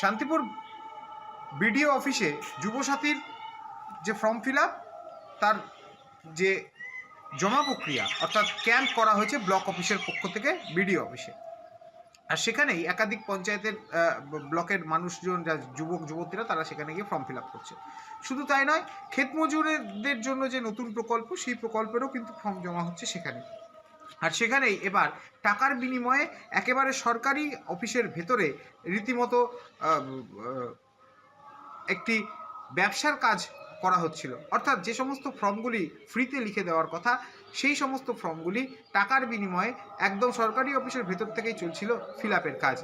Shantipur BDO অফিসে যুবসাথীর যে form fill up তার যে জমা প্রক্রিয়া অর্থাৎ ক্যাম্প করা হয়েছে ব্লক অফিসের পক্ষ থেকে বিডিও অফিসে। আর সেখানেই একাধিক পঞ্চায়েতের ব্লকের মানুষজন, যা যুবক যুবতীরা, তারা সেখানে গিয়ে ফর্ম ফিল আপ করছে। শুধু তাই নয়, ক্ষেত মজুরদের জন্য যে নতুন প্রকল্প, সেই প্রকল্পেরও কিন্তু ফর্ম জমা হচ্ছে সেখানে। আর সেখানেই এবার টাকার বিনিময়ে একেবারে সরকারি অফিসের ভেতরে রীতিমতো একটি ব্যবসার কাজ করা হচ্ছিল। অর্থাৎ যে সমস্ত ফর্মগুলি ফ্রিতে লিখে দেওয়ার কথা, সেই সমস্ত ফর্মগুলি টাকার বিনিময়ে একদম সরকারি অফিসের ভেতর থেকেই চলছিল ফিল আপের কাজ।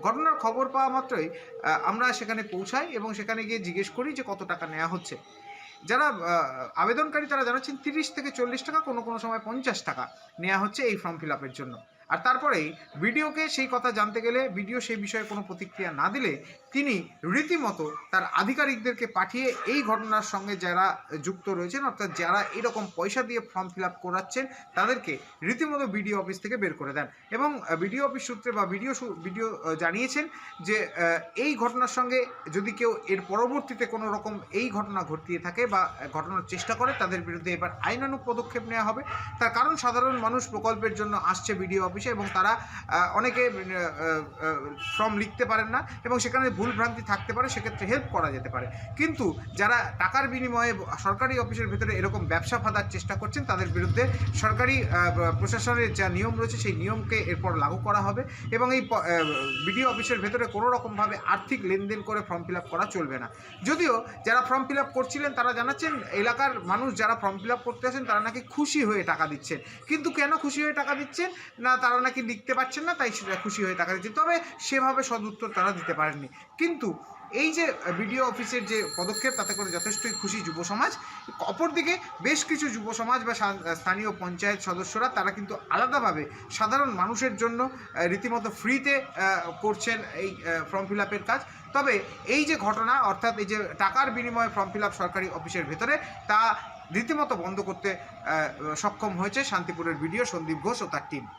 ঘটনার খবর পাওয়া মাত্রই আমরা সেখানে পৌঁছাই এবং সেখানে গিয়ে জিজ্ঞেস করি যে কত টাকা নেওয়া হচ্ছে। যারা আবেদনকারী তারা জানাচ্ছেন 30 থেকে 40 টাকা, কোনো কোনো সময় 50 টাকা নেওয়া হচ্ছে এই ফর্ম ফিল আপের জন্য। আর তারপরেই বিডিওকে সেই কথা জানতে গেলে বিডিও সেই বিষয়ে কোনো প্রতিক্রিয়া না দিলে তিনি রীতিমতো তার আধিকারিকদেরকে পাঠিয়ে এই ঘটনার সঙ্গে যারা যুক্ত রয়েছেন, অর্থাৎ যারা এরকম পয়সা দিয়ে ফর্ম ফিল আপ করাচ্ছেন, তাদেরকে রীতিমতো বিডিও অফিস থেকে বের করে দেন। এবং বিডিও অফিস সূত্রে বা বিডিও জানিয়েছেন যে এই ঘটনার সঙ্গে যদি কেউ এর পরবর্তীতে কোনো রকম এই ঘটনা ঘটিয়ে থাকে বা ঘটনার চেষ্টা করে, তাদের বিরুদ্ধে এবার আইনানুগ পদক্ষেপ নেওয়া হবে। তার কারণ সাধারণ মানুষ প্রকল্পের জন্য আসছে বিডিও অফিসে এবং তারা অনেকে ফর্ম লিখতে পারেন না এবং সেখানে ভুলভ্রান্তি থাকতে পারে, সেক্ষেত্রে হেল্প করা যেতে পারে। কিন্তু যারা টাকার বিনিময়ে সরকারি অফিসের ভেতরে এরকম ব্যবসা ফাঁদার চেষ্টা করছেন, তাদের বিরুদ্ধে সরকারি প্রশাসনের যা নিয়ম রয়েছে সেই নিয়মকে এরপর লাগু করা হবে এবং এই বিডিও অফিসের ভেতরে কোনো রকমভাবে আর্থিক লেনদেন করে ফর্ম ফিল আপ করা চলবে না। যদিও যারা ফর্ম ফিল আপ করছিলেন তারা জানাচ্ছেন এলাকার মানুষ যারা ফর্ম ফিল আপ করতে আসেন তারা নাকি খুশি হয়ে টাকা দিচ্ছেন। কিন্তু কেন খুশি হয়ে টাকা দিচ্ছেন না, তারা নাকি লিখতে পারছেন না, তাই খুশি হয়ে টাকা দিচ্ছেন। তবে সেভাবে সদুত্তর তারা দিতে পারেননি। কিন্তু এই যে বিডিও অফিসের যে পদক্ষেপ, তাতে করে যথেষ্টই খুশি যুব সমাজ। অপরদিকে বেশ কিছু যুব সমাজ বা স্থানীয় পঞ্চায়েত সদস্যরা তারা কিন্তু আলাদাভাবে সাধারণ মানুষের জন্য রীতিমতো ফ্রিতে করছেন এই ফর্ম ফিল আপের কাজ। তবে এই যে ঘটনা, অর্থাৎ এই যে টাকার বিনিময়ে ফর্ম ফিল আপ সরকারি অফিসের ভেতরে, তা রীতিমতো বন্ধ করতে সক্ষম হয়েছে শান্তিপুরের বিডিও সন্দীপ ঘোষ ও তার টিম।